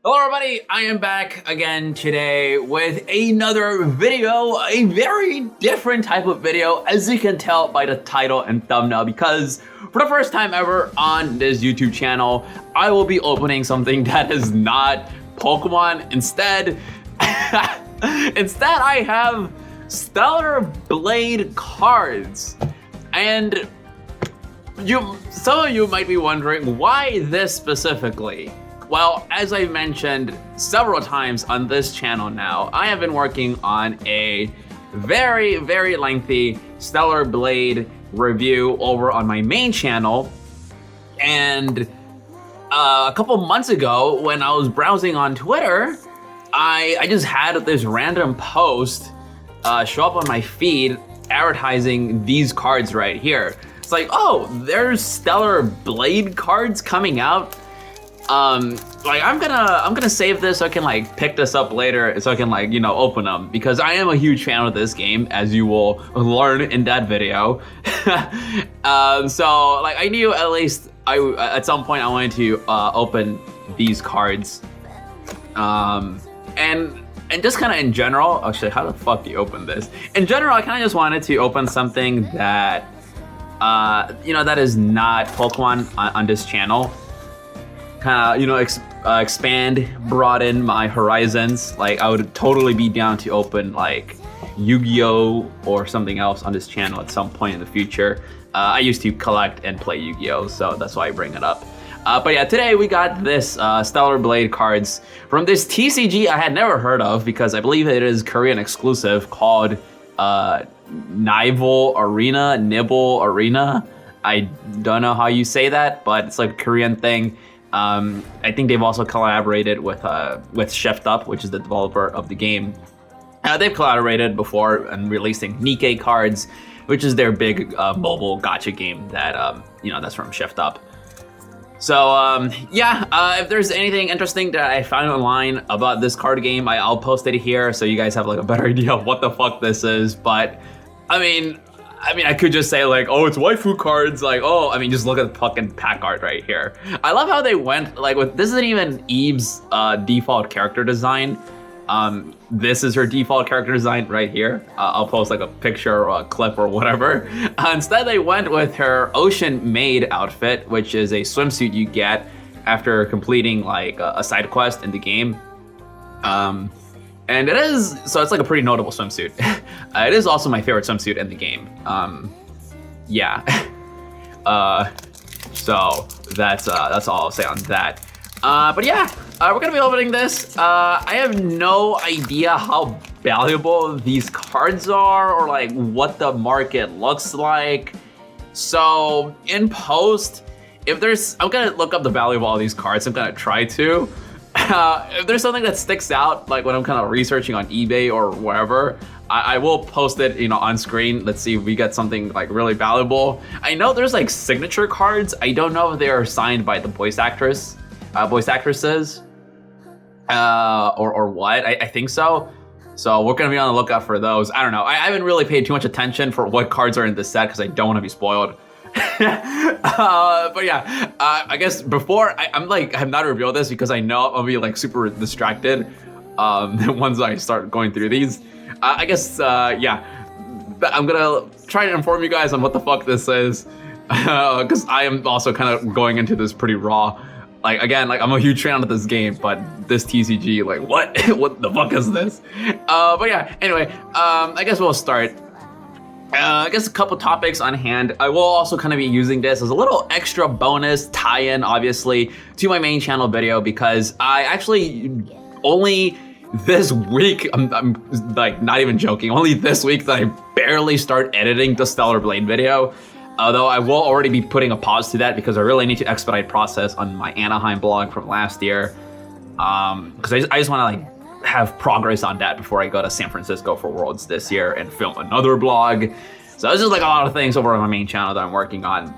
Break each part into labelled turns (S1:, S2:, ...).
S1: Hello everybody, I am back again today with another video, a very different type of video, as you can tell by the title and thumbnail, because for the first time ever on this YouTube channel, I will be opening something that is not Pokemon. Instead, I have Stellar Blade cards. And some of you might be wondering, why this specifically? Well, as I mentioned several times on this channel now, I have been working on a very, very lengthy Stellar Blade review over on my main channel. And a couple months ago, when I was browsing on Twitter, I just had this random post show up on my feed advertising these cards right here. It's like, oh, there's Stellar Blade cards coming out. Like I'm gonna save this so I can like pick this up later, so I can like, you know, open them, because I am a huge fan of this game, as you will learn in that video. So like I knew at least at some point I wanted to open these cards, and just kind of in general. Actually, how the fuck do you open this? In general, I kind of just wanted to open something that you know, that is not Pokemon on this channel. Kind of, you know, expand, broaden my horizons. Like I would totally be down to open like Yu-Gi-Oh or something else on this channel at some point in the future. I used to collect and play Yu-Gi-Oh, so that's why I bring it up. But yeah, today we got this Stellar Blade cards from this TCG I had never heard of, because I believe it is Korean exclusive, called Nivel Arena. I don't know how you say that, but it's like a Korean thing. I think they've also collaborated with Shift Up, which is the developer of the game. They've collaborated before and releasing NAIC cards, which is their big mobile gacha game that you know, that's from Shift Up. So yeah, if there's anything interesting that I found online about this card game, I'll post it here so you guys have like a better idea of what the fuck this is. But I mean, I could just say like, oh, it's waifu cards. Like, oh, I mean, just look at the fucking pack art right here. I love how they went like with, this isn't even Eve's default character design. This is her default character design right here. I'll post like a picture or a clip or whatever. Instead, they went with her Ocean Maid outfit, which is a swimsuit you get after completing like a side quest in the game. And it is, so it's like a pretty notable swimsuit. It is also my favorite swimsuit in the game. Yeah. So that's all I'll say on that. But yeah, we're gonna be opening this. I have no idea how valuable these cards are, or like what the market looks like. So in post, if there's, I'm gonna look up the value of all these cards. I'm gonna try to. If there's something that sticks out, like when I'm kind of researching on eBay or wherever, I will post it, you know, on screen. Let's see if we get something like really valuable. I know there's like signature cards. I don't know if they are signed by the voice actresses, or what. I think so. So we're gonna be on the lookout for those. I don't know. I haven't really paid too much attention for what cards are in this set because I don't want to be spoiled. But yeah, I guess before I'm like, I have not revealed this because I know I'll be like super distracted once I start going through these. I guess yeah, I'm gonna try to inform you guys on what the fuck this is, because I am also kind of going into this pretty raw. Like again, like I'm a huge fan of this game, but this TCG, like what what the fuck is this? But yeah, anyway, I guess we'll start. I guess a couple topics on hand. I will also kind of be using this as a little extra bonus tie-in, obviously, to my main channel video, because I actually only this week, I'm like not even joking, only this week that I barely start editing the Stellar Blade video. Although I will already be putting a pause to that because I really need to expedite process on my Anaheim blog from last year. Because I just want to like have progress on that before I go to San Francisco for Worlds this year and film another blog. So it's just like a lot of things over on my main channel that I'm working on.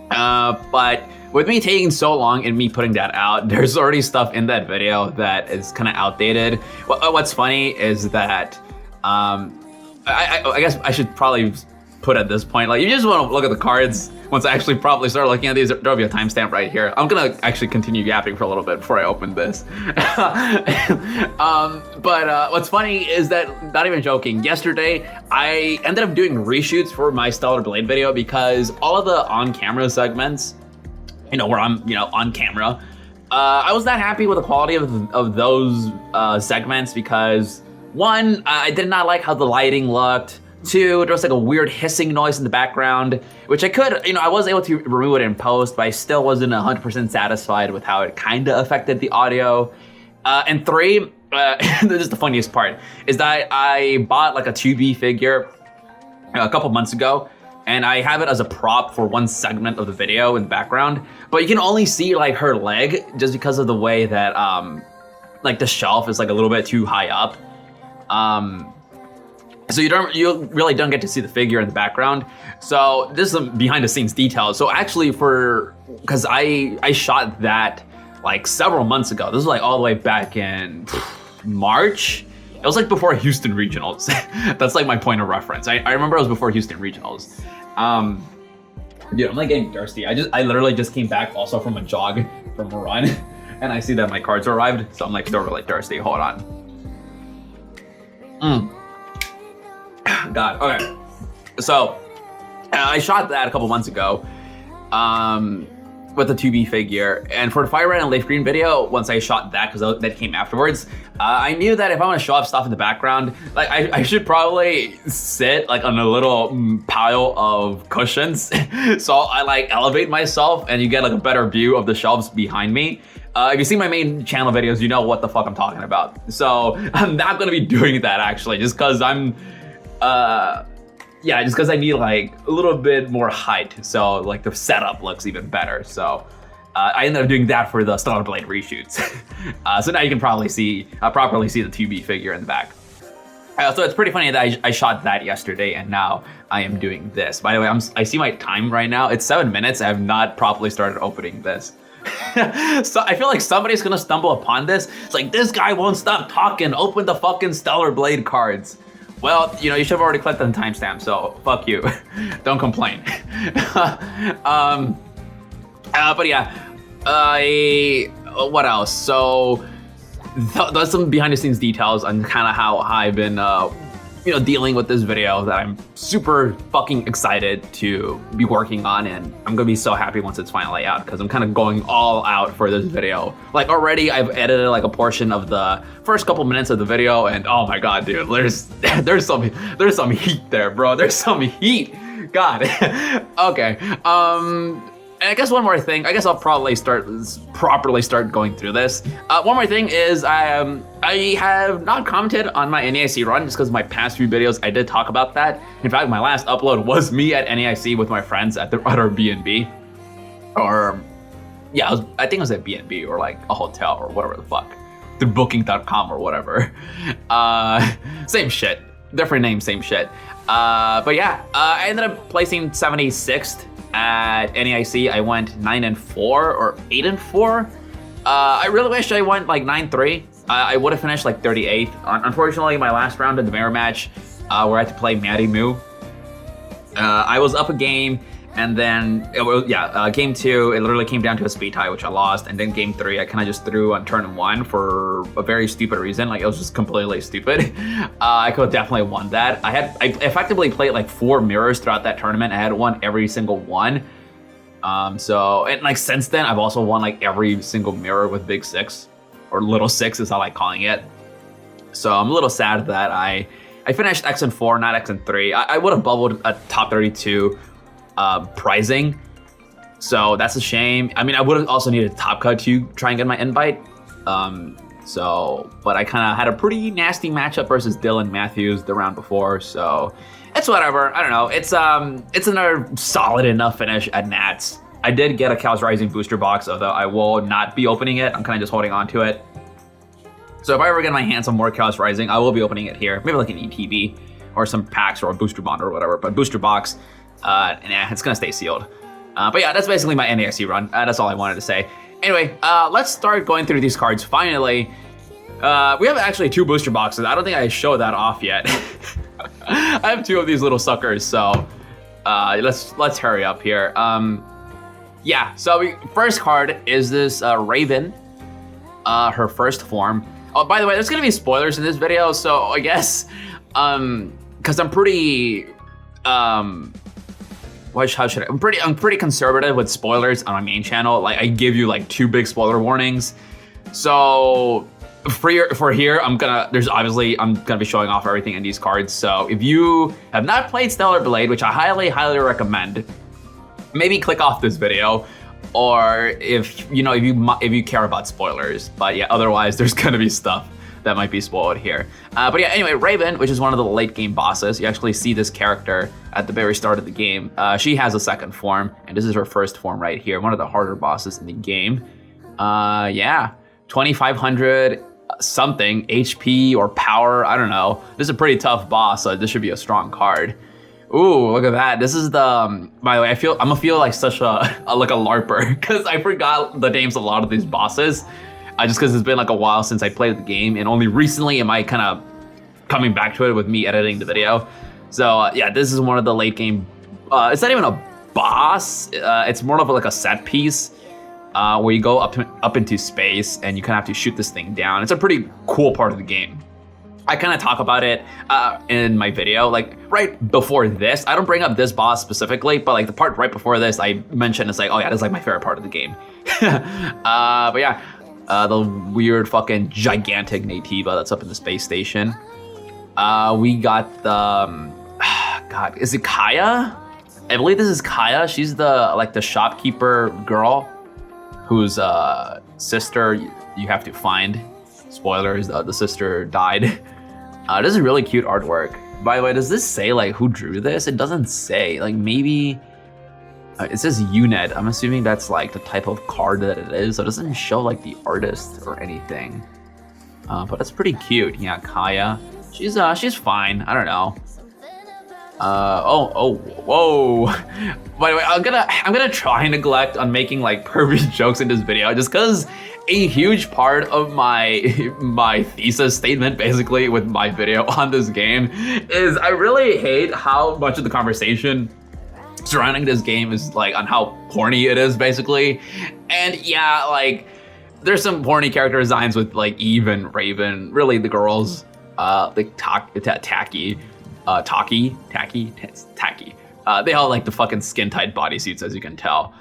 S1: But with me taking so long and me putting that out, there's already stuff in that video that is kind of outdated. What's funny is that I guess I should probably put at this point. Like, you just want to look at the cards. Once I actually probably start looking at these, there'll be a timestamp right here. I'm gonna actually continue yapping for a little bit before I open this. But what's funny is that, not even joking, yesterday I ended up doing reshoots for my Stellar Blade video because all of the on-camera segments, where I'm, on camera, I was not happy with the quality of those segments because, one, I did not like how the lighting looked. Two, there was like a weird hissing noise in the background, which I was able to remove it in post, but I still wasn't 100% satisfied with how it kind of affected the audio. And three, this is the funniest part, is that I bought like a 2B figure a couple months ago, and I have it as a prop for one segment of the video in the background, but you can only see like her leg just because of the way that like the shelf is like a little bit too high up. So you really don't get to see the figure in the background. So this is some behind the scenes details. So actually because I shot that like several months ago. This was like all the way back in March. It was like before Houston Regionals. That's like my point of reference. I remember it was before Houston Regionals. Dude, I'm like getting thirsty. I literally just came back also from a jog, from a run, and I see that my cards arrived. So I'm like still really thirsty. Hold on. God, okay. So I shot that a couple months ago with the 2B figure, and for the Fire Red and Leaf Green video, once I shot that, because that came afterwards, I knew that if I want to show off stuff in the background, like I should probably sit like on a little pile of cushions, so I like elevate myself, and you get like a better view of the shelves behind me. If you see my main channel videos, you know what the fuck I'm talking about. So I'm not gonna be doing that actually, just because just because I need like a little bit more height, so like the setup looks even better. So I ended up doing that for the Stellar Blade reshoots. So now you can probably properly see the 2B figure in the back. So it's pretty funny that I shot that yesterday, and now I am doing this. By the way, I see my time right now. It's 7 minutes. I have not properly started opening this. So I feel like somebody's gonna stumble upon this. It's like, this guy won't stop talking. Open the fucking Stellar Blade cards. Well, you should have already clicked on the timestamp, so fuck you. Don't complain. But yeah, what else? So that's some behind the scenes details on kind of how I've been, dealing with this video that I'm super fucking excited to be working on, and I'm gonna be so happy once it's finally out, because I'm kind of going all out for this video. Like, already I've edited like a portion of the first couple minutes of the video, and oh my god, dude, there's some heat there, bro. There's some heat. God. Okay. And I guess one more thing. I guess I'll probably properly start going through this. One more thing is I have not commented on my NAIC run just because my past few videos I did talk about that. In fact, my last upload was me at NAIC with my friends at our B&B, or yeah, I think it was at B&B or like a hotel or whatever the fuck, through Booking.com or whatever. Same shit, different name, same shit. But yeah, I ended up placing 76th. At NAIC, I went 9-4 or 8-4. I really wish I went like 9-3. I would have finished like 38th. Unfortunately, my last round in the mirror match, where I had to play Matty Moo, I was up a game, and then game 2, it literally came down to a speed tie, which I lost, and then game 3, I kind of just threw on turn 1 for a very stupid reason. Like, it was just completely stupid. I could have definitely won that. I effectively played like 4 mirrors throughout that tournament. I had won every single one. So, and like since then, I've also won like every single mirror with Big 6, or Little 6 is how I like calling it. So I'm a little sad that I finished X4, not X3. I would have bubbled a top 32 pricing, so that's a shame. I mean, I would have also needed Top Cut to try and get my invite. But I kind of had a pretty nasty matchup versus Dylan Matthews the round before, so it's whatever. I don't know. It's another solid enough finish at Nats. I did get a Chaos Rising booster box, although I will not be opening it. I'm kind of just holding on to it. So if I ever get my hands on more Chaos Rising, I will be opening it here. Maybe like an ETB or some packs or a booster bond or whatever. But booster box, it's gonna stay sealed. But yeah, that's basically my NAIC run. That's all I wanted to say. Anyway, let's start going through these cards. Finally, we have actually 2 booster boxes. I don't think I showed that off yet. I have 2 of these little suckers, so let's hurry up here. Yeah, so first card is this Raven, her first form. Oh, by the way, there's gonna be spoilers in this video, so I guess, because I'm pretty, I'm pretty conservative with spoilers on my main channel. Like, I give you like 2 big spoiler warnings. So for here, I'm gonna be showing off everything in these cards. So if you have not played Stellar Blade, which I highly recommend, maybe click off this video, or if you care about spoilers. But yeah, otherwise there's gonna be stuff that might be spoiled here. But yeah, anyway, Raven, which is one of the late game bosses, you actually see this character at the very start of the game. She has a second form, and this is her first form right here, one of the harder bosses in the game. Yeah, 2,500 something HP or power, I don't know. This is a pretty tough boss, so this should be a strong card. Ooh, look at that. This is the, by the way, I'm gonna feel like such like a LARPer, because I forgot the names of a lot of these bosses. Just because it's been like a while since I played the game, and only recently am I kind of coming back to it with me editing the video. So yeah, this is one of the late game, it's not even a boss, it's more of like a set piece, where you go up into space and you kind of have to shoot this thing down. It's a pretty cool part of the game. I kind of talk about it in my video, like right before this. I don't bring up this boss specifically, but like the part right before this, I mentioned it's like, oh yeah, this is like my favorite part of the game. But yeah, the weird fucking gigantic Nativa that's up in the space station. We got the, God, is it Kaya? I believe this is Kaya. She's the shopkeeper girl whose sister you have to find. Spoilers, the sister died. This is really cute artwork. By the way, does this say like who drew this? It doesn't say. Like maybe it says UNED. I'm assuming that's like the type of card that it is. So it doesn't show like the artist or anything. But it's pretty cute. Yeah, Kaya. She's fine. I don't know. Whoa. By the way, I'm gonna try and neglect on making like pervy jokes in this video, just because a huge part of my thesis statement basically with my video on this game is I really hate how much of the conversation surrounding this game is like on how horny it is basically. And yeah, like there's some horny character designs with like Eve and Raven, really the girls, like Tacky. They all like the fucking skin tight bodysuits, as you can tell.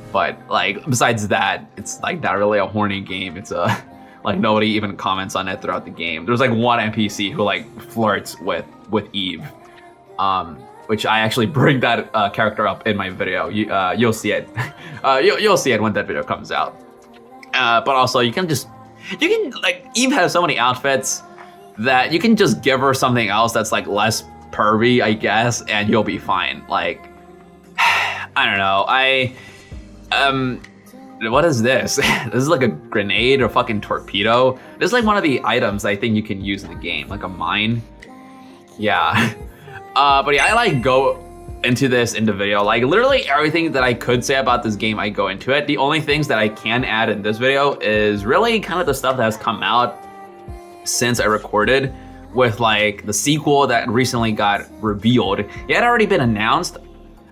S1: But like besides that, it's like not really a horny game. It's like nobody even comments on it throughout the game. There's like one NPC who like flirts with Eve, which I actually bring that character up in my video. You'll see it. You'll see it when that video comes out. But also you can like Eve has so many outfits that you can just give her something else that's like less pervy, I guess, and you'll be fine. Like, I don't know. What is this? This is like a grenade or fucking torpedo. This is like one of the items I think you can use in the game, like a mine. Yeah. But yeah, I like go into this in the video. Like literally everything that I could say about this game, I go into it. The only things that I can add in this video is really kind of the stuff that has come out since I recorded, with like the sequel that recently got revealed. It had already been announced,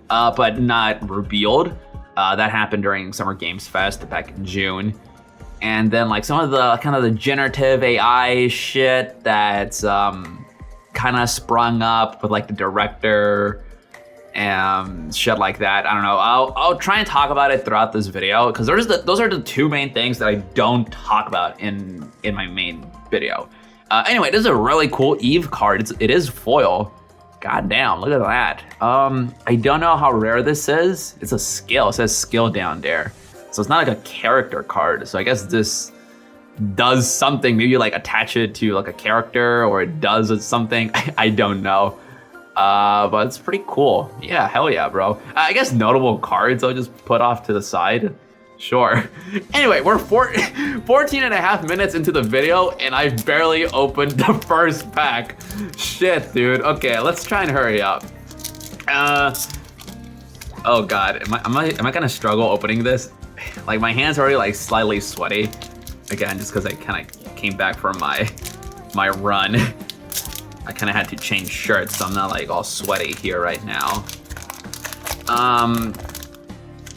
S1: but not revealed. That happened during Summer Games Fest back in June. And then like some of the kind of the generative AI shit that's kind of sprung up with like the director and shit like that. I don't know. I'll try and talk about it throughout this video, because those are the 2 main things that I don't talk about in my main video. Anyway, this is a really cool Eve card. It is foil. God damn, look at that. I don't know how rare this is. It's a skill. It says skill down there. So it's not like a character card. So I guess this does something. Maybe like attach it to like a character, or it does something. I don't know. But it's pretty cool. Yeah, hell yeah, bro. I guess notable cards I'll just put off to the side. Sure. Anyway, we're 14 and a half minutes into the video, and I've barely opened the first pack. Shit, dude. Okay, let's try and hurry up. Oh God, am I gonna struggle opening this? Like my hands are already like slightly sweaty. Again, just because I kind of came back from my run. I kind of had to change shirts, so I'm not like all sweaty here right now.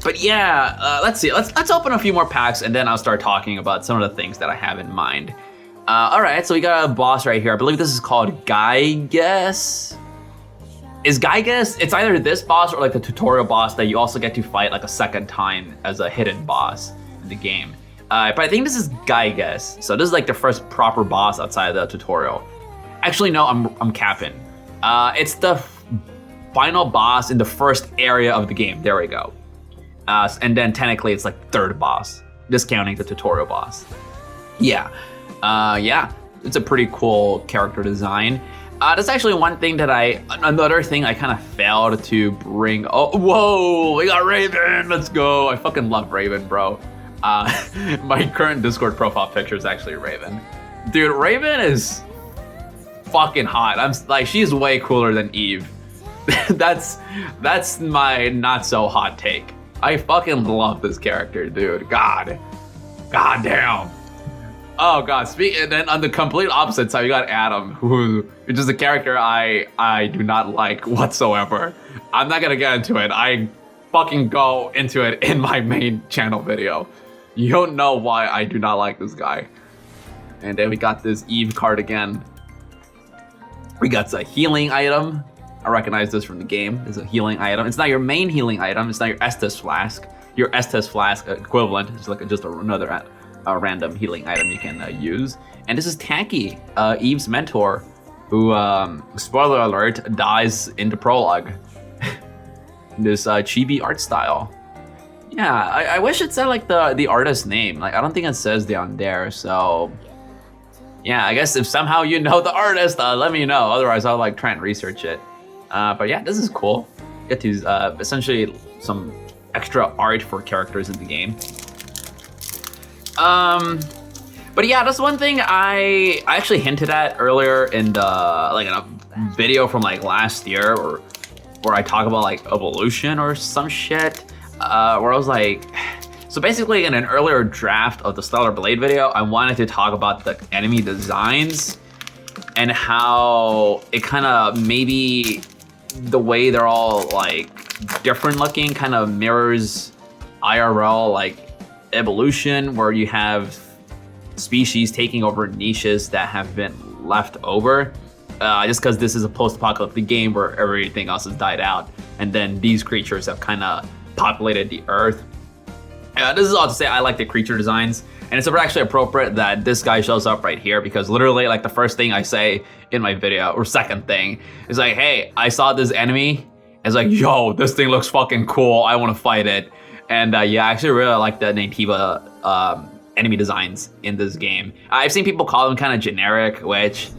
S1: But yeah, let's see. Let's open a few more packs, and then I'll start talking about some of the things that I have in mind. All right, so we got a boss right here. I believe this is called Gyges. Is Gyges? It's either this boss or like the tutorial boss that you also get to fight like a second time as a hidden boss in the game. But I think this is Gyges. So this is like the first proper boss outside of the tutorial. Actually, no, I'm capping. It's the final boss in the first area of the game. There we go. And then technically it's like third boss, discounting the tutorial boss. Yeah. Yeah, it's a pretty cool character design. That's actually one thing that another thing I kind of failed to bring. Oh, whoa, we got Raven, let's go. I fucking love Raven, bro. My current Discord profile picture is actually Raven. Dude, Raven is fucking hot. I'm like, she's way cooler than Eve. That's my not so hot take. I fucking love this character, dude. God damn. Oh god, and then on the complete opposite side, you got Adam, which is a character I do not like whatsoever. I'm not gonna get into it. I fucking go into it in my main channel video. You don't know why I do not like this guy. And then we got this Eve card again. We got a healing item. I recognize this from the game. It's a healing item. It's not your main healing item. It's not your Estus flask. Your Estus flask equivalent is like just another random healing item you can use. And this is Tanky, Eve's mentor, who, spoiler alert, dies in the prologue. This chibi art style. Yeah, I wish it said like the artist's name. Like I don't think it says down there, so yeah, I guess if somehow you know the artist, let me know. Otherwise I'll like try and research it. But yeah, this is cool. Get to essentially some extra art for characters in the game. But yeah, that's one thing I actually hinted at earlier in a video from like last year, or where I talk about like evolution or some shit. Where I was like, so basically in an earlier draft of the Stellar Blade video, I wanted to talk about the enemy designs and how it kind of maybe the way they're all like different looking kind of mirrors IRL like evolution, where you have species taking over niches that have been left over, just because this is a post-apocalyptic game where everything else has died out, and then these creatures have kind of populated the earth. This is all to say I like the creature designs, and it's actually appropriate that this guy shows up right here, because literally like the first thing I say in my video, or second thing, is like, hey, I saw this enemy, it's like, yo, this thing looks fucking cool, I want to fight it. And yeah, I actually really like the Nativa enemy designs in this game. I've seen people call them kind of generic, which,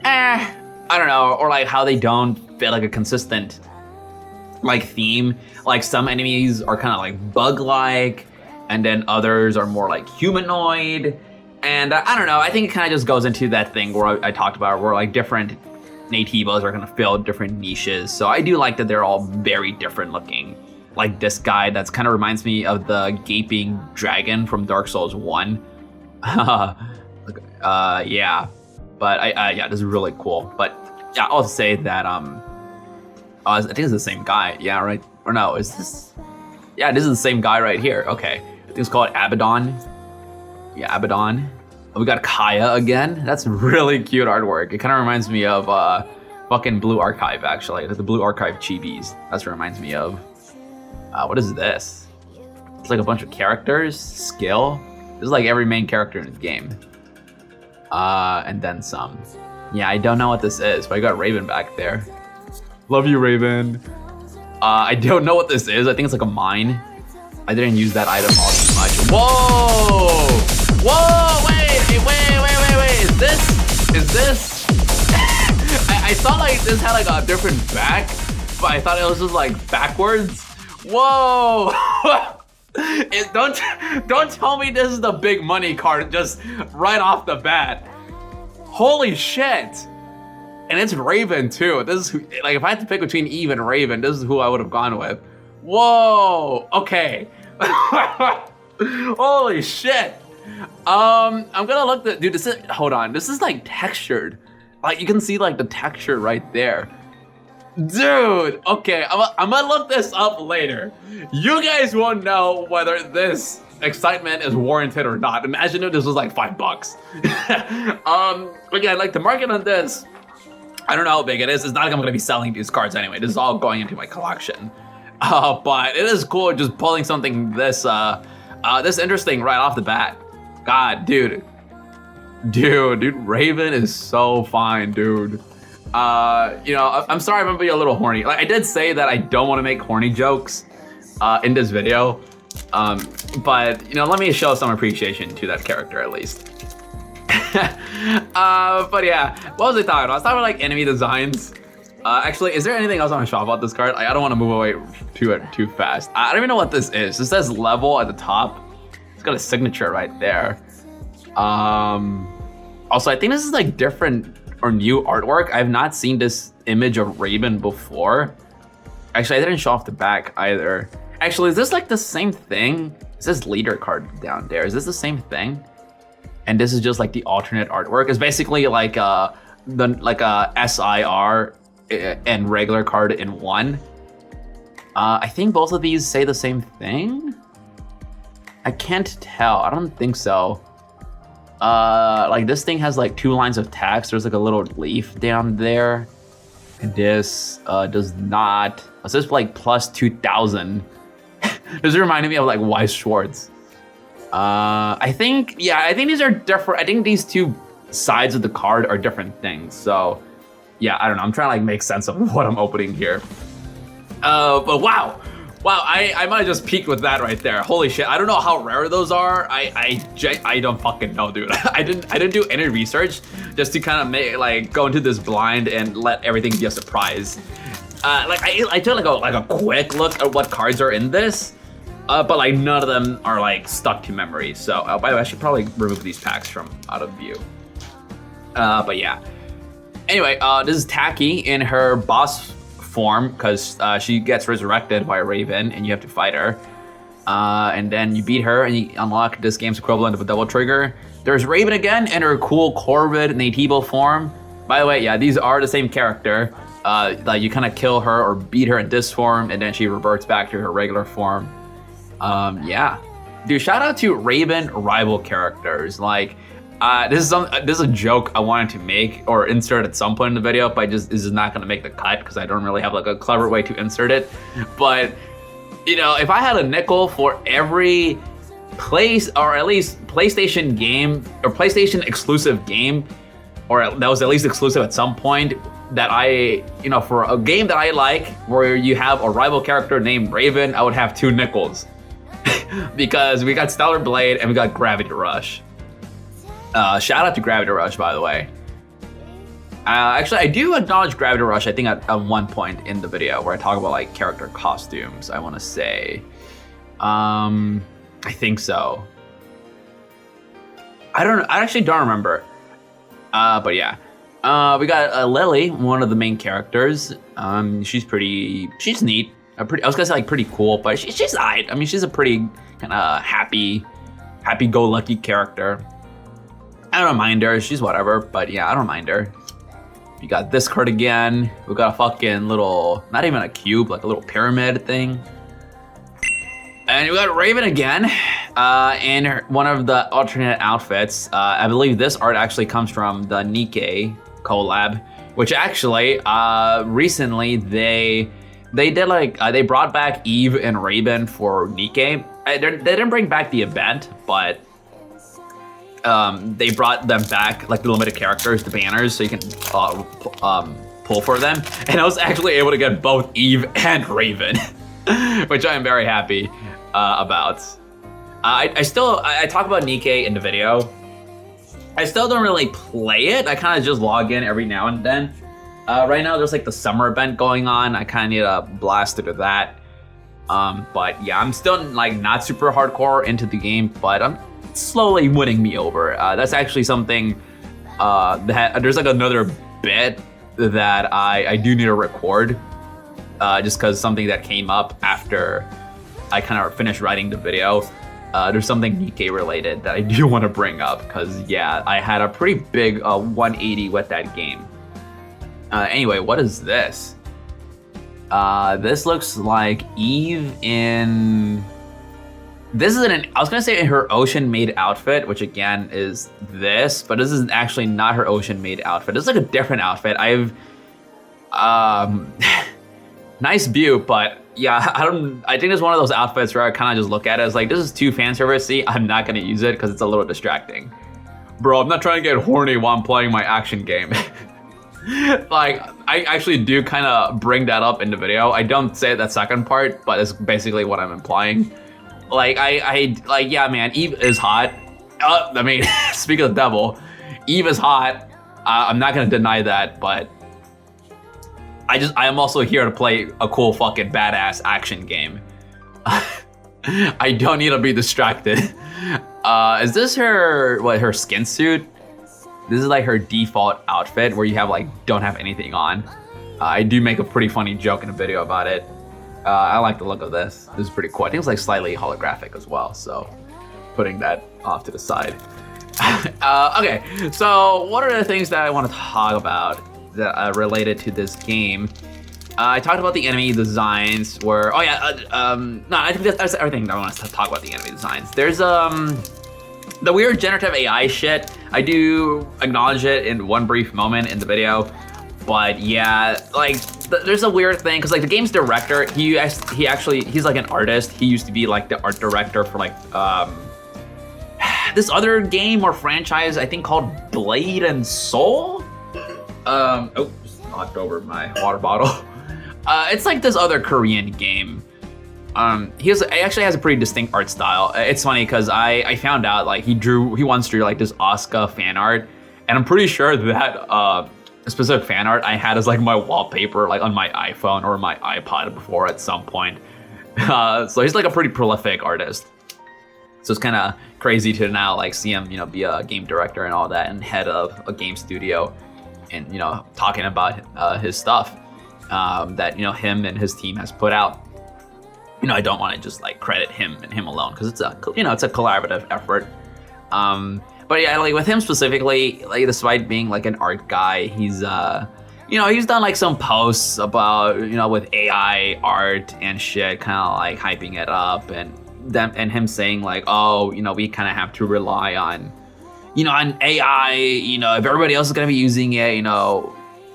S1: I don't know, or like how they don't fit like a consistent like theme. Like some enemies are kind of like bug-like, and then others are more like humanoid. And I don't know, I think it kind of just goes into that thing where I talked about, where like different Nativas are gonna fill different niches. So I do like that they're all very different looking. Like this guy, that's kind of reminds me of the gaping dragon from Dark Souls 1. Yeah, but yeah, this is really cool. But yeah, I'll say that I think it's the same guy. Yeah, right? Or no, is this? Yeah, this is the same guy right here. Okay, I think it's called Abaddon. Yeah, Abaddon. We got Kaya again. That's really cute artwork. It kind of reminds me of fucking Blue Archive, actually. The Blue Archive chibis. That's what it reminds me of. What is this? It's like a bunch of characters, skill. This is like every main character in the game. And then some. Yeah, I don't know what this is, but I got Raven back there. Love you, Raven. I don't know what this is. I think it's like a mine. I didn't use that item all too much. Whoa! Whoa! Wait! Is this? I thought like this had like a different back, but I thought it was just like backwards. Whoa! Don't tell me this is the big money card just right off the bat. Holy shit! And it's Raven too. This is who, like, if I had to pick between Eve and Raven, this is who I would have gone with. Whoa! Okay. Holy shit! I'm gonna look. Dude, this is. Hold on. This is like textured. Like you can see like the texture right there. Dude, okay, I'm gonna look this up later. You guys won't know whether this excitement is warranted or not. Imagine if this was like $5. Again, like the market on this, I don't know how big it is. It's not like I'm gonna be selling these cards anyway. This is all going into my collection. But it is cool just pulling something this interesting right off the bat. God, dude, Raven is so fine, dude. You know, I'm sorry I'm gonna be a little horny. Like I did say that I don't want to make horny jokes in this video, but you know, let me show some appreciation to that character at least. But yeah, what was I talking about? I was talking about like enemy designs. Actually, is there anything else I want to show about this card? I don't want to move away to it too fast. I don't even know what this is. This says level at the top. It's got a signature right there. Also, I think this is like different or new artwork. I have not seen this image of Raven before. Actually, I didn't show off the back either. Actually, is this like the same thing? It says leader card down there. Is this the same thing? And this is just like the alternate artwork. It's basically like a SIR and regular card in one. I think both of these say the same thing. I can't tell. I don't think so. Like this thing has like 2 lines of text. There's like a little leaf down there. And this does not. It says like plus 2,000. This reminded me of like Weiss Schwartz. I think these are different. I think these 2 sides of the card are different things. So yeah, I don't know. I'm trying to like make sense of what I'm opening here. But wow, I might have just peaked with that right there. Holy shit, I don't know how rare those are. I don't fucking know, dude. I didn't do any research just to kind of make like go into this blind and let everything be a surprise. Like I took like a quick look at what cards are in this, but like none of them are like stuck to memory. So by the way, I should probably remove these packs from out of view. But yeah. Anyway, this is Taki in her boss form because she gets resurrected by Raven and you have to fight her. And then you beat her and you unlock this game's equivalent of a double trigger. There's Raven again in her cool Corvid Nativo form. By the way, yeah, these are the same character. Like you kind of kill her or beat her in this form and then she reverts back to her regular form. Yeah. Dude, shout out to Raven rival characters. Like, this is a joke I wanted to make or insert at some point in the video, but this is not gonna make the cut because I don't really have like a clever way to insert it. But you know, if I had a nickel for every or at least PlayStation game or PlayStation exclusive game, or that was at least exclusive at some point, that for a game that I like where you have a rival character named Raven, I would have 2 nickels. Because we got Stellar Blade and we got Gravity Rush. Shout out to Gravity Rush, by the way. Actually, I do acknowledge Gravity Rush, I think at one point in the video where I talk about like character costumes, I want to say. I think so. I actually don't remember. But yeah. We got Lily, one of the main characters. She's neat. I was gonna say like pretty cool, but she's alright. I mean, she's a pretty kind of happy-go-lucky character. I don't mind her, she's whatever, but yeah, I don't mind her. You got this card again. We got a fucking little, not even a cube, like a little pyramid thing. And we got Raven again, in one of the alternate outfits. I believe this art actually comes from the NAIC collab, which actually, recently they did like, they brought back Eve and Raven for NAIC. They didn't bring back the event, but they brought them back, like the limited characters, the banners, so you can pull for them. And I was actually able to get both Eve and Raven, which I am very happy about. I talk about NAIC in the video. I still don't really play it. I kind of just log in every now and then. Right now there's like the summer event going on. I kind of need a blast into that. But yeah, I'm still like not super hardcore into the game, but I'm slowly winning me over. That's actually something that there's like another bit that I do need to record, just because something that came up after I kind of finished writing the video. There's something NAIC related that I do want to bring up because yeah, I had a pretty big 180 with that game. Anyway, what is this? This looks like Eve in... This is I was gonna say in her ocean-made outfit, which again is this, but this is actually not her ocean-made outfit. This is like a different outfit. Nice view, but yeah, I think it's one of those outfits where I kind of just look at it as like, this is too fan service-y. I'm not gonna use it because it's a little distracting. Bro, I'm not trying to get horny while I'm playing my action game. Like, I actually do kind of bring that up in the video. I don't say that second part, but it's basically what I'm implying. Like, yeah, man, Eve is hot. I mean, speak of the devil, Eve is hot. I'm not gonna deny that, but I am also here to play a cool fucking badass action game. I don't need to be distracted. Is this her skin suit? This is like her default outfit where you have don't have anything on. I do make a pretty funny joke in a video about it. I like the look of this. This is pretty cool. I think it's like slightly holographic as well. So putting that off to the side. Okay, so what are the things that I want to talk about that are related to this game? I talked about the enemy designs where, no, I think that's everything that I want to talk about the enemy designs. There's the weird generative AI shit. I do acknowledge it in one brief moment in the video, but yeah, there's a weird thing because the game's director, he's like an artist. He used to be like the art director for this other game or franchise I think called Blade and Soul. Oh, just knocked over my water bottle. It's like this other Korean game. He actually has a pretty distinct art style. It's funny because I found out he once drew this Asuka fan art, and I'm pretty sure that specific fan art I had as my wallpaper on my iPhone or my iPod before at some point. So he's a pretty prolific artist. So it's kind of crazy to now see him be a game director and all that and head of a game studio and talking about his stuff that him and his team has put out. I don't want to just credit him and him alone because it's a collaborative effort. But yeah, with him specifically, despite being an art guy, he's he's done some posts about with AI art and shit, kind of hyping it up and him saying oh, we kind of have to rely on on AI. If everybody else is gonna be using it,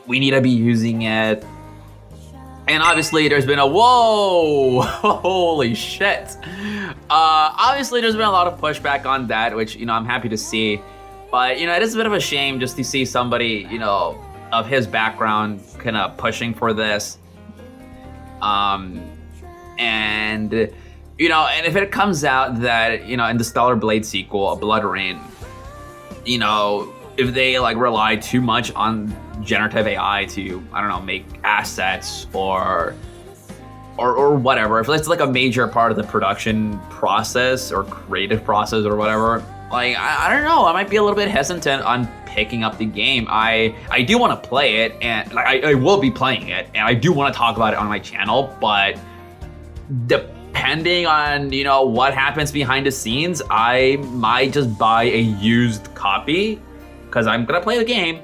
S1: we need to be using it. And obviously there's been holy shit. Obviously there's been a lot of pushback on that, which, I'm happy to see. But, it is a bit of a shame just to see somebody, of his background kind of pushing for this. And if it comes out that, in the Stellar Blade sequel, Blood Rain, if they rely too much on generative AI to, I don't know, make assets or whatever, if it's a major part of the production process or creative process or whatever, I don't know, I might be a little bit hesitant on picking up the game. I do want to play it, and I will be playing it, and I do want to talk about it on my channel, but depending on what happens behind the scenes, I might just buy a used copy because I'm gonna play the game,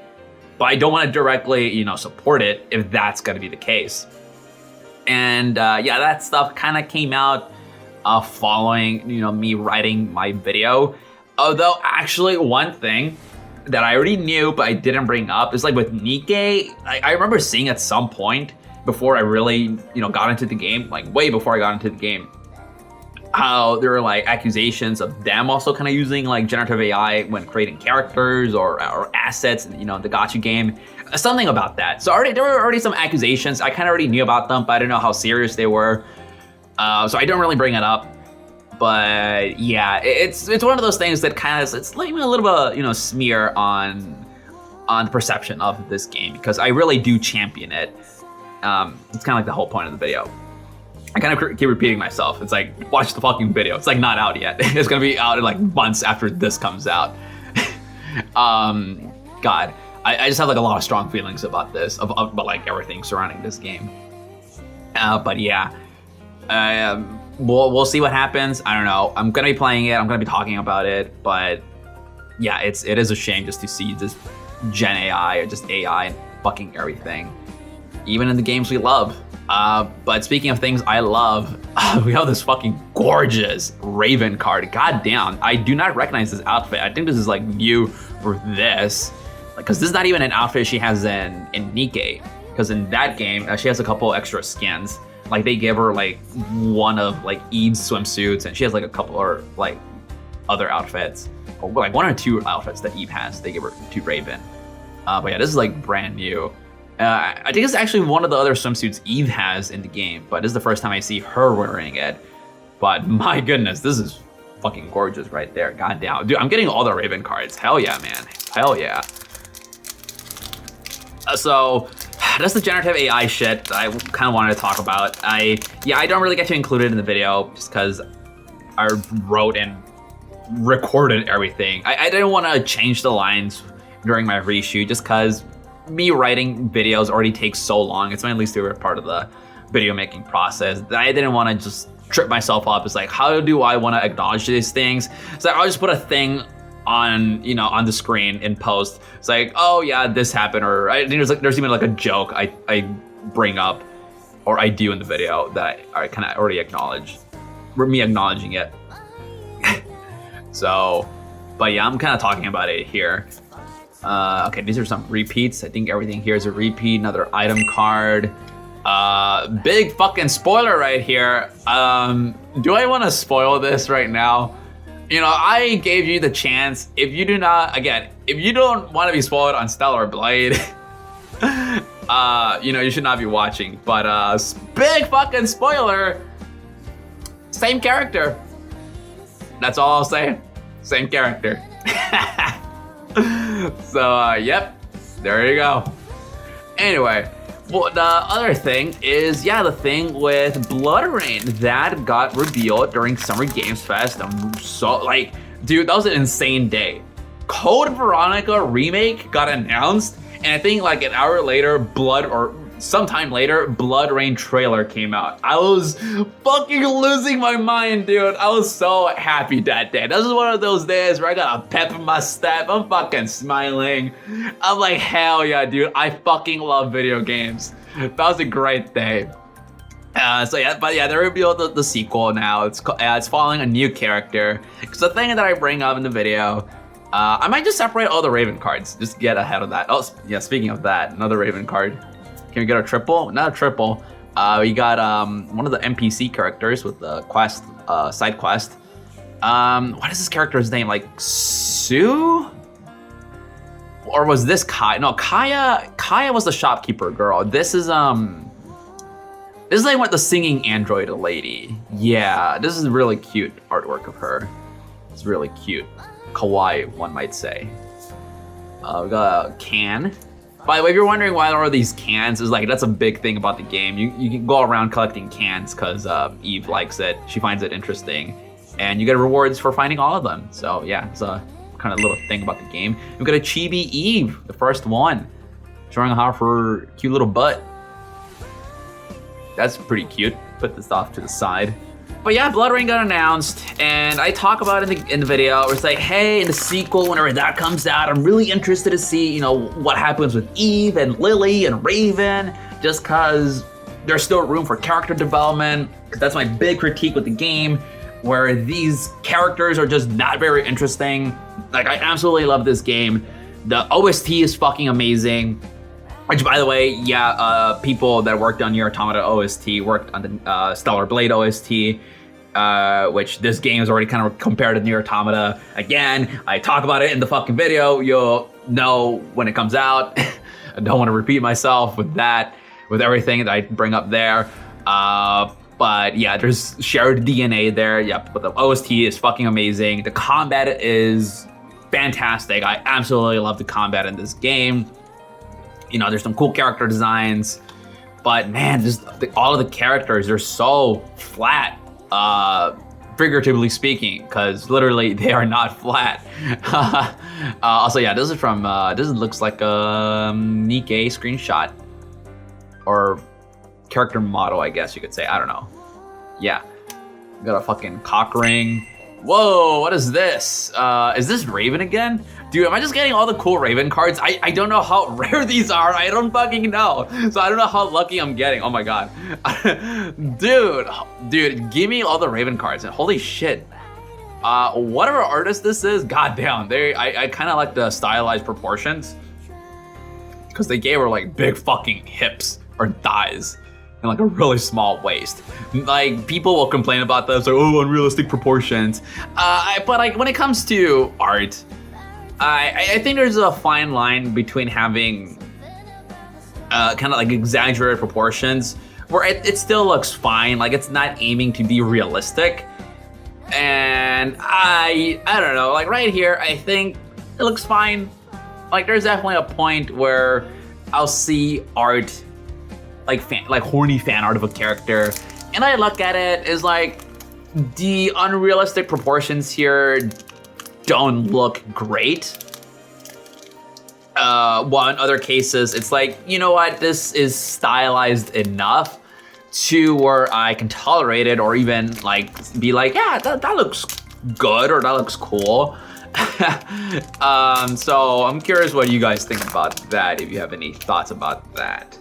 S1: but I don't want to directly support it if that's gonna be the case. And yeah, that stuff kind of came out following me writing my video. Although actually one thing that I already knew but I didn't bring up is with Nikkei, I remember seeing at some point before I really got into the game, way before I got into the game, how there were accusations of them also kind of using generative AI when creating characters or assets in the gacha game, something about that. So there were already some accusations. I kind of already knew about them, but I didn't know how serious they were. So I don't really bring it up. But yeah, it's one of those things that kind of it's leaving a little bit smear on the perception of this game because I really do champion it. It's kind of the whole point of the video. I kind of keep repeating myself. It's watch the fucking video. It's not out yet. It's gonna be out in months after this comes out. God, I just have a lot of strong feelings about this, about everything surrounding this game. But yeah, we'll see what happens. I don't know. I'm gonna be playing it. I'm gonna be talking about it. But yeah, it is a shame just to see this Gen AI or just AI fucking everything, even in the games we love. But speaking of things I love, we have this fucking gorgeous Raven card. God damn, I do not recognize this outfit. I think this is like new for this, because this is not even an outfit she has in NAIC. Because in that game, she has a couple extra skins. Like they give her like one of like Eve's swimsuits, and she has like a couple or like other outfits, or like one or two outfits that Eve has. They give her to Raven. But yeah, this is like brand new. I think it's actually one of the other swimsuits Eve has in the game, but this is the first time I see her wearing it. But my goodness, this is fucking gorgeous right there. God damn. Dude, I'm getting all the Raven cards. Hell yeah, man. Hell yeah. So that's the generative AI shit that I kind of wanted to talk about. I don't really get to include it in the video just because I wrote and recorded everything. I didn't want to change the lines during my reshoot just because me writing videos already takes so long. It's my least favorite part of the video making process. I didn't want to just trip myself up. It's like, how do I want to acknowledge these things? So I'll just put a thing on, you know, on the screen in post. It's like, oh yeah, this happened, or I think there's even like a joke I bring up or I do in the video that I kind of already acknowledge, me acknowledging it. So, but yeah, I'm kind of talking about it here. Okay, these are some repeats. I think everything here is a repeat. Another item card. Big fucking spoiler right here. Do I want to spoil this right now? You know, I gave you the chance. If you do not, again, if you don't want to be spoiled on Stellar Blade, you know, you should not be watching. But big fucking spoiler. Same character. That's all I'll say. Same character. So, yep, there you go. Anyway, well, the other thing is, yeah, the thing with Blood Rain that got revealed during Summer Games Fest. I'm so, like, dude, that was an insane day. Code Veronica Remake got announced, and I think like an hour later, sometime later, Blood Rain trailer came out. I was fucking losing my mind, dude. I was so happy that day. This is one of those days where I got a pep in my step. I'm fucking smiling. I'm like, hell yeah, dude. I fucking love video games. That was a great day. So yeah, but yeah, they revealed the sequel now. It's following a new character. Because the thing that I bring up in the video, I might just separate all the Raven cards. Just get ahead of that. Oh, yeah, speaking of that, another Raven card. Can we get a triple? Not a triple. We got one of the NPC characters with the quest, side quest. What is this character's name? Like Sue? Or was this Kaya? No, Kaya was the shopkeeper girl. This is like what the singing android lady. Yeah, this is really cute artwork of her. It's really cute. Kawaii, one might say. We got a can. By the way, if you're wondering why there are these cans, is like that's a big thing about the game. You can go around collecting cans because Eve likes it. She finds it interesting, and you get rewards for finding all of them. So yeah, it's a kind of little thing about the game. We've got a Chibi Eve, the first one, showing off her cute little butt. That's pretty cute. Put this off to the side. But yeah, Blood Rain got announced, and I talk about it in the video. It's like, hey, in the sequel, whenever that comes out, I'm really interested to see, you know, what happens with Eve and Lily and Raven, just because there's still room for character development. Because that's my big critique with the game, where these characters are just not very interesting. Like, I absolutely love this game. The OST is fucking amazing. Which, by the way, yeah, people that worked on Nier Automata OST worked on the Stellar Blade OST, which this game is already kind of compared to Nier Automata. Again, I talk about it in the fucking video. You'll know when it comes out. I don't want to repeat myself with that, with everything that I bring up there. But yeah, there's shared DNA there. Yep, but the OST is fucking amazing. The combat is fantastic. I absolutely love the combat in this game. You know, there's some cool character designs, but man, just all of the characters are so flat, figuratively speaking, because literally they are not flat. Also, yeah, this is from, this looks like a NAIC screenshot, or character model, I guess you could say. I don't know. Yeah, got a fucking cock ring. Whoa, what is this? Is this Raven again? Dude, am I just getting all the cool Raven cards? I don't know how rare these are. I don't fucking know. So I don't know how lucky I'm getting. Oh my God. Dude, give me all the Raven cards. And holy shit. Whatever artist this is, goddamn, I kind of like the stylized proportions. Because they gave her like big fucking hips or thighs. And like a really small waist. Like people will complain about this, like, oh, unrealistic proportions. But like when it comes to art, I think there's a fine line between having kind of like exaggerated proportions where it still looks fine, like it's not aiming to be realistic. And I don't know, like right here, I think it looks fine. Like there's definitely a point where I'll see art like horny fan art of a character, and I look at it as like the unrealistic proportions here don't look great. While in other cases, it's like, you know what, this is stylized enough to where I can tolerate it, or even like be like, yeah, that looks good, or that looks cool. So I'm curious what you guys think about that, if you have any thoughts about that.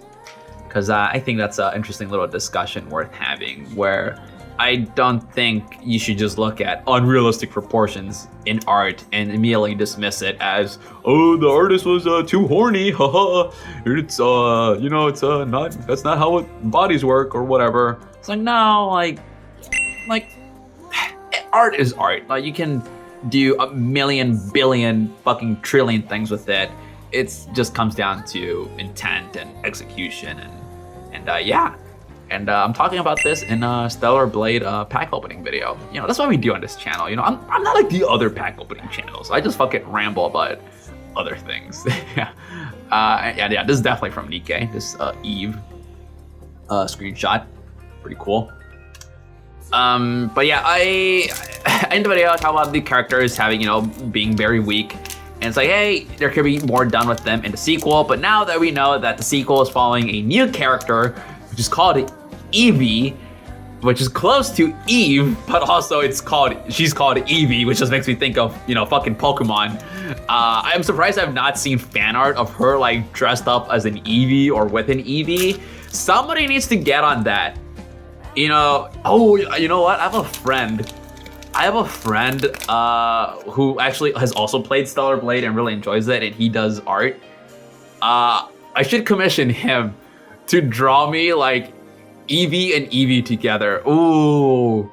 S1: Because I think that's an interesting little discussion worth having, where I don't think you should just look at unrealistic proportions in art and immediately dismiss it as, oh, the artist was too horny, haha. It's you know, it's not, that's not how bodies work or whatever. It's like, no, like art is art. Like you can do a million, billion, fucking trillion things with it. It just comes down to intent and execution and yeah. And I'm talking about this in a Stellar Blade pack opening video. You know, that's what we do on this channel. You know, I'm not like the other pack opening channels. I just fucking ramble about other things. Yeah, this is definitely from NAIC. This Eve screenshot, pretty cool. But yeah, I in the video I talk about the characters having, you know, being very weak. And it's like, hey, there could be more done with them in the sequel. But now that we know that the sequel is following a new character, which is called Evie, which is close to Eve, but also she's called Evie, which just makes me think of, you know, fucking Pokemon. I'm surprised I've not seen fan art of her like dressed up as an Eevee or with an Eevee. Somebody needs to get on that. You know, oh, you know what? I have a friend who actually has also played Stellar Blade and really enjoys it, and he does art. I should commission him to draw me like Eevee and Eevee together. Ooh.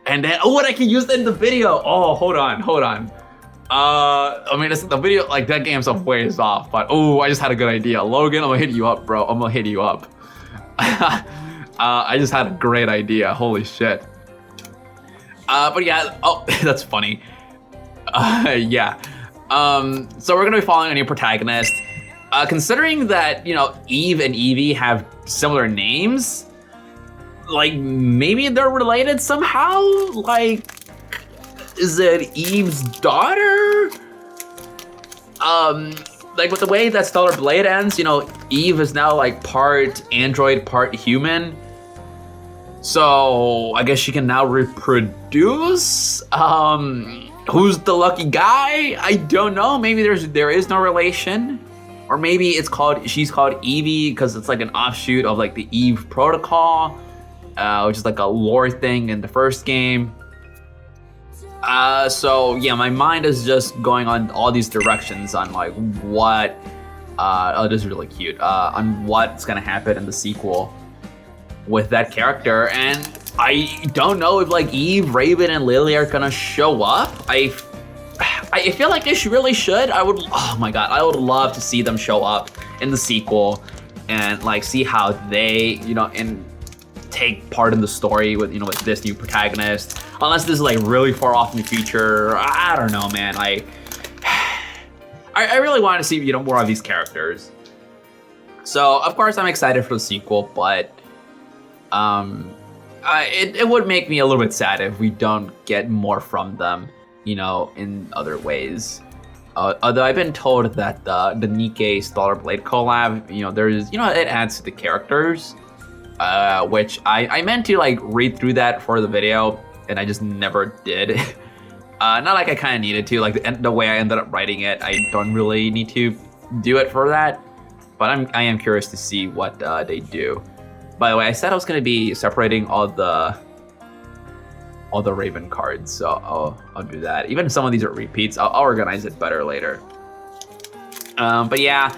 S1: And then, oh, and I can use that in the video. Oh, hold on. I mean, the video, like that game's a ways off, but oh, I just had a good idea. Logan, I'm gonna hit you up, bro. I'm gonna hit you up. I just had a great idea. Holy shit. But yeah, oh, that's funny. Yeah. So we're gonna be following a new protagonist. Considering that, you know, Eve and Eevee have similar names, like maybe they're related somehow? Like, is it Eve's daughter? Like with the way that Stellar Blade ends, you know, Eve is now like part android, part human. So I guess she can now reproduce. Who's the lucky guy? I don't know. Maybe there is no relation, or maybe she's called Evie because it's like an offshoot of like the Eve protocol, which is like a lore thing in the first game. So yeah, my mind is just going on all these directions on like what. Oh, this is really cute. On what's gonna happen in the sequel with that character, and I don't know if like Eve, Raven, and Lily are gonna show up. I feel like they really should. Oh my god, I would love to see them show up in the sequel and like see how they, you know, and take part in the story with, you know, with this new protagonist. Unless this is like really far off in the future, I don't know, man. I really want to see, you know, more of these characters. So of course I'm excited for the sequel, but it would make me a little bit sad if we don't get more from them, you know, in other ways. Although I've been told that the NAIC Stellar Blade collab, you know, there's, you know, it adds to the characters, which I meant to like read through that for the video, and I just never did. Not like I kind of needed to, like the way I ended up writing it, I don't really need to do it for that. But I am curious to see what they do. By the way, I said I was going to be separating all the Raven cards, so I'll do that. Even if some of these are repeats, I'll organize it better later. But yeah,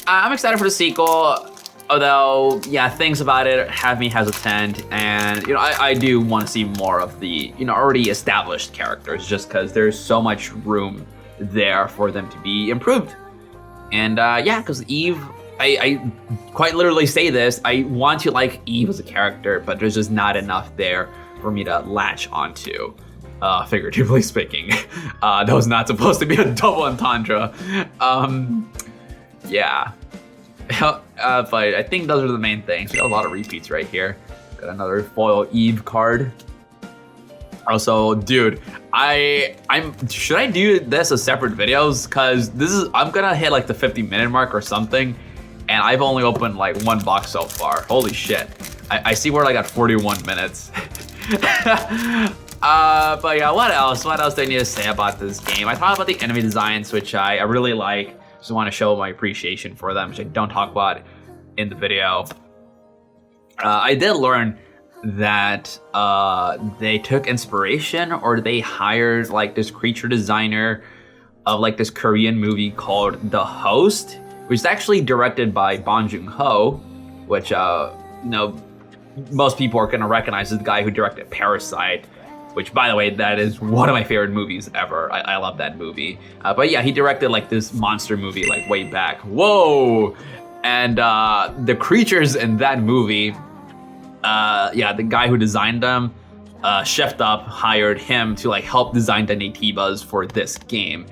S1: I'm excited for the sequel. Although, yeah, things about it have me hesitant, and I do want to see more of the already established characters, just because there's so much room there for them to be improved. And yeah, because Eve, I quite literally say this, I want to like Eve as a character, but there's just not enough there for me to latch onto, figuratively speaking. That was not supposed to be a double entendre. Yeah. But I think those are the main things. We got a lot of repeats right here. Got another foil Eve card. Also, dude, should I do this as separate videos? Cause I'm gonna hit like the 50-minute mark or something, and I've only opened like one box so far. Holy shit! I see we're like at 41 minutes. But yeah, what else? What else do I need to say about this game? I talked about the enemy designs, which I really like. Just want to show my appreciation for them, which I don't talk about in the video. I did learn that they took inspiration, or they hired like this creature designer of like this Korean movie called The Host, which is actually directed by Bong Joon-ho, which most people are gonna recognize as the guy who directed Parasite, which, by the way, that is one of my favorite movies ever. I love that movie. But yeah, he directed like this monster movie like way back. Whoa! And the creatures in that movie, yeah, the guy who designed them, Chefed Up hired him to like help design the Naytibas for this game,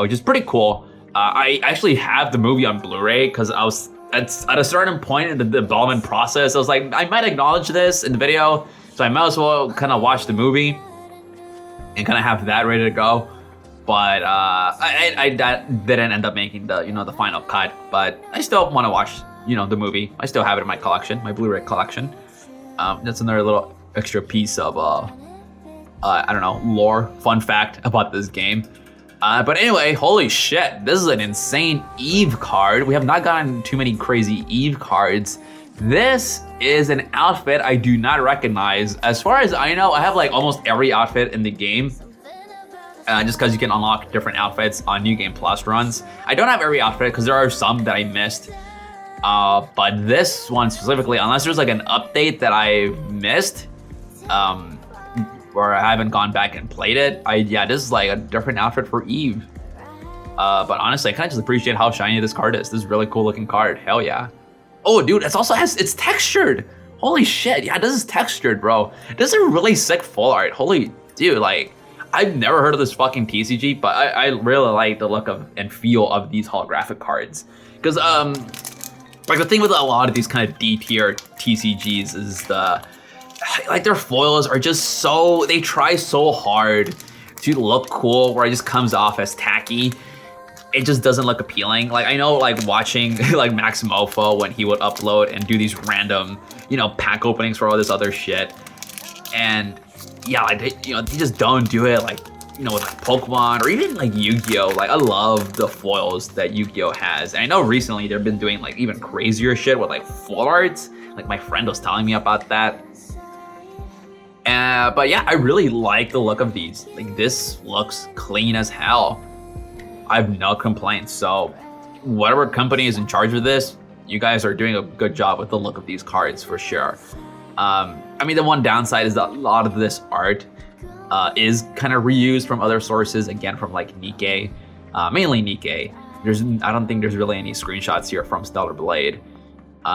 S1: which is pretty cool. I actually have the movie on Blu-ray because I was at a certain point in the development process. I was like, I might acknowledge this in the video. So I might as well kind of watch the movie and kind of have that ready to go. But I didn't end up making the the final cut. But I still want to watch the movie. I still have it in my collection, my Blu-ray collection. That's another little extra piece of I don't know, lore, fun fact about this game. But anyway, holy shit, this is an insane Eve card. We have not gotten too many crazy Eve cards. This is an outfit I do not recognize. As far as I know, I have like almost every outfit in the game. Just because you can unlock different outfits on New Game Plus runs. I don't have every outfit because there are some that I missed. But this one specifically, unless there's like an update that I missed, or I haven't gone back and played it, yeah, this is like a different outfit for Eve. But honestly, I kind of just appreciate how shiny this card is. This is a really cool looking card. Hell yeah. Oh, dude, it's textured. Holy shit, yeah, this is textured, bro. This is a really sick full art. Holy, dude, like, I've never heard of this fucking TCG, but I really like the look of and feel of these holographic cards. Because, like, the thing with a lot of these kind of D-tier TCGs is their foils are just they try so hard to look cool, where it just comes off as tacky. It just doesn't look appealing. Like, I know, like, watching like Max Mofo when he would upload and do these random, pack openings for all this other shit. And yeah, like, they just don't do it like, with like Pokemon or even like Yu-Gi-Oh! Like, I love the foils that Yu-Gi-Oh! Has. And I know recently they've been doing like even crazier shit with like full arts. Like, my friend was telling me about that. But yeah, I really like the look of these. Like, this looks clean as hell. I have no complaints. So whatever company is in charge of this, you guys are doing a good job with the look of these cards for sure. I mean, the one downside is that a lot of this art is kind of reused from other sources, again, from like Nikkei, mainly Nikkei. I don't think there's really any screenshots here from Stellar Blade.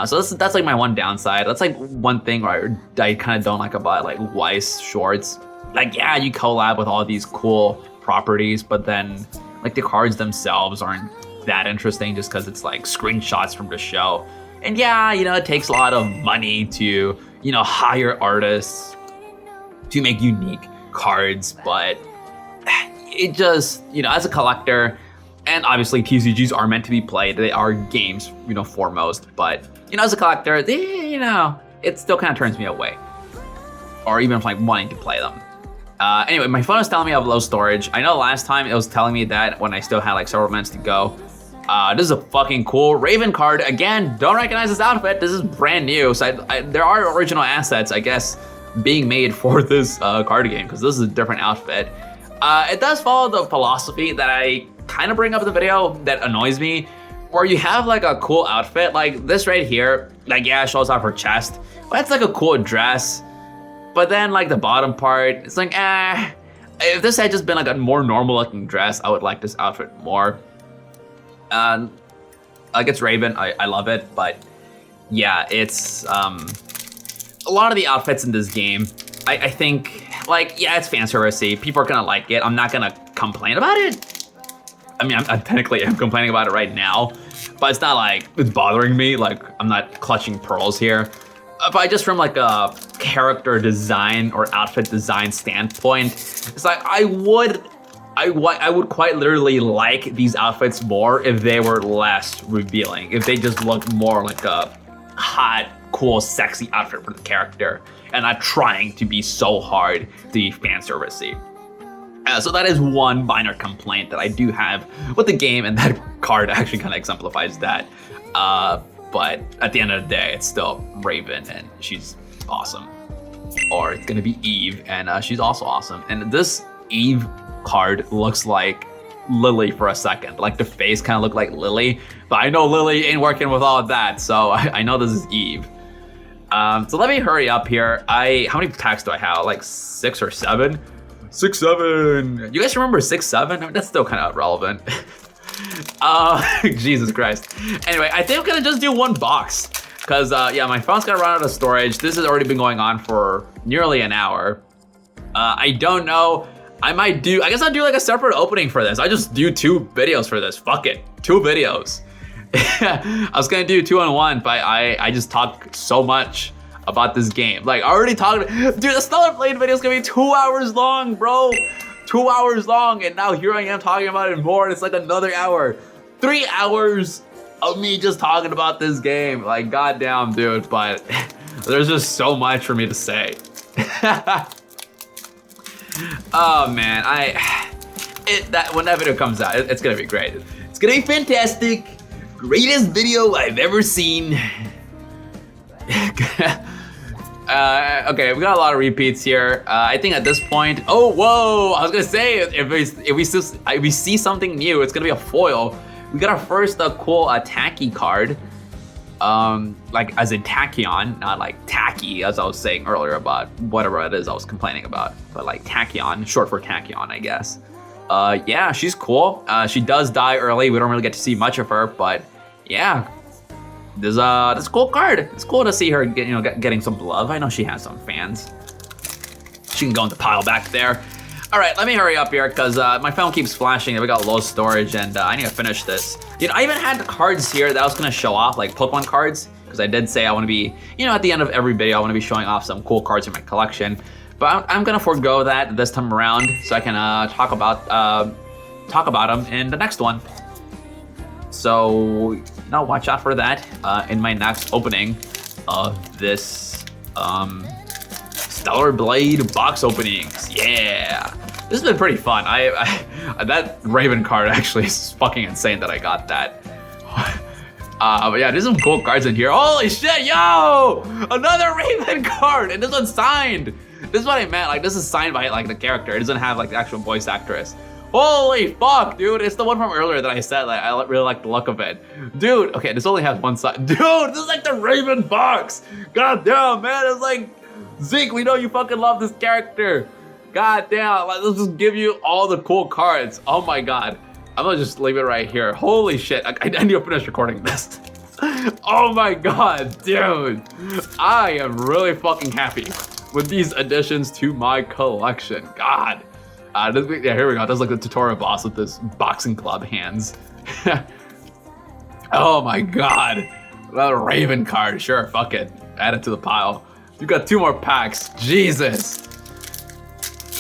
S1: So that's like my one downside. That's like one thing where I kind of don't like about like Weiss shorts. Like, yeah, you collab with all these cool properties, but then like the cards themselves aren't that interesting just because it's like screenshots from the show. And yeah, it takes a lot of money to, hire artists to make unique cards, but it just, as a collector, and obviously TCGs are meant to be played, they are games, foremost, but, as a collector, it still kind of turns me away, or even like wanting to play them. Anyway, my phone is telling me I have low storage. I know last time it was telling me that when I still had like several minutes to go. This is a fucking cool Raven card. Again, don't recognize this outfit. This is brand new. So there are original assets, I guess, being made for this card game, because this is a different outfit. It does follow the philosophy that I kind of bring up in the video that annoys me, where you have like a cool outfit, like this right here, like yeah, it shows off her chest, but it's like a cool dress. But then like the bottom part, it's like, if this had just been like a more normal looking dress, I would like this outfit more. Like it's Raven, I love it, but yeah, it's a lot of the outfits in this game, I think, like, yeah, it's fan servicey. People are gonna like it. I'm not gonna complain about it. I mean, I'm technically complaining about it right now, but it's not like it's bothering me. Like, I'm not clutching pearls here. But just from like a character design or outfit design standpoint, it's like I would quite literally like these outfits more if they were less revealing, if they just looked more like a hot, cool, sexy outfit for the character and not trying to be so hard to be fan servicey. So that is one minor complaint that I do have with the game, and that card actually kind of exemplifies that. But at the end of the day, it's still Raven, and she's awesome. Or it's gonna be Eve, and she's also awesome. And this Eve card looks like Lily for a second. Like the face kind of looked like Lily, but I know Lily ain't working with all of that, so I know this is Eve. So let me hurry up here. How many packs do I have? Like 6 or 7? 6, 7. You guys remember 6, 7? I mean, that's still kind of relevant. Jesus Christ. Anyway, I think I'm gonna just do one box, because yeah, my phone's gonna run out of storage. This has already been going on for nearly an hour. I don't know. I guess I'll do like a separate opening for this. I just do 2 videos for this. Fuck it, 2 videos. I was gonna do 2 on 1, but I just talk so much about this game. Like I already talked, dude, the Stellar Blade video is gonna be 2 hours long, bro. 2 hours long, and now here I am talking about it more, and it's like another hour. 3 hours of me just talking about this game. Like, goddamn, dude, but there's just so much for me to say. Oh man, when that video comes out, it's gonna be great. It's gonna be fantastic. Greatest video I've ever seen. Okay, we got a lot of repeats here. I think at this point, oh whoa! I was gonna say if we see something new, it's gonna be a foil. We got our first cool tacky card, like as in tachyon, not like tacky as I was saying earlier about whatever it is I was complaining about, but like tachyon, short for tachyon, I guess. Yeah, she's cool. She does die early. We don't really get to see much of her, but yeah. This is a cool card. It's cool to see her getting some love. I know she has some fans. She can go in the pile back there. All right, let me hurry up here because my phone keeps flashing and we got low storage, and I need to finish this. I even had the cards here that I was gonna show off, like Pokemon cards, because I did say I want to be, at the end of every video, I want to be showing off some cool cards in my collection. But I'm gonna forego that this time around, so I can talk about them in the next one. So now watch out for that in my next opening of this Stellar Blade box openings. Yeah, this has been pretty fun. That Raven card actually is fucking insane that I got that. But yeah, there's some cool cards in here. Holy shit, yo! Another Raven card, and this one's signed. This is what I meant. Like, this is signed by like the character. It doesn't have like the actual voice actress. Holy fuck, dude. It's the one from earlier that I said, like, I really like the look of it. Dude, okay, this only has one side. Dude, this is like the Raven box. God damn, man. It's like, Zeke, we know you fucking love this character. God damn, let's just give you all the cool cards. Oh my God. I'm gonna just leave it right here. Holy shit, I need to finish recording this. Oh my God, dude. I am really fucking happy with these additions to my collection. God. Yeah, here we go. That's like the tutorial boss with this boxing club hands. Oh my God. Another Raven card. Sure, fuck it. Add it to the pile. You got 2 more packs. Jesus.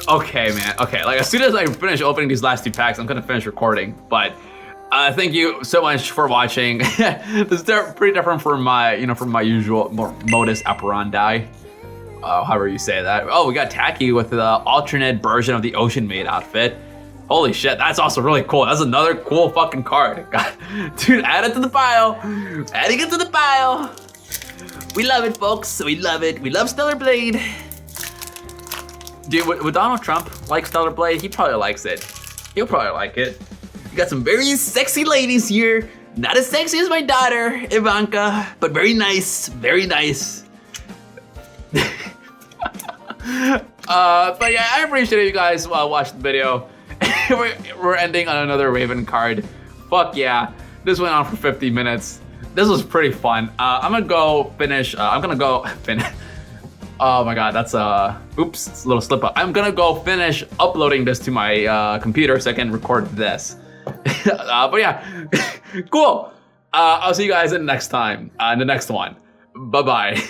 S1: Okay, man. Okay, like as soon as I finish opening these last 2 packs, I'm gonna finish recording. But thank you so much for watching. This is pretty different from my, from my usual modus operandi. however you say that. Oh, we got Tacky with the alternate version of the Ocean Maid outfit. Holy shit, that's also really cool. That's another cool fucking card. God, dude, add it to the pile. Adding it to the pile. We love it, folks. We love it. We love Stellar Blade. Dude, would Donald Trump like Stellar Blade? He probably likes it. He'll probably like it. We got some very sexy ladies here. Not as sexy as my daughter, Ivanka, but very nice, very nice. But yeah, I appreciate you guys watching the video. We're ending on another Raven card. Fuck yeah, this went on for 50 minutes. This was pretty fun. I'm gonna go finish, oh my god, that's oops, it's a little slip up. I'm gonna go finish uploading this to my computer so I can record this. But yeah, cool. I'll see you guys in the next time, in the next one. Bye-bye.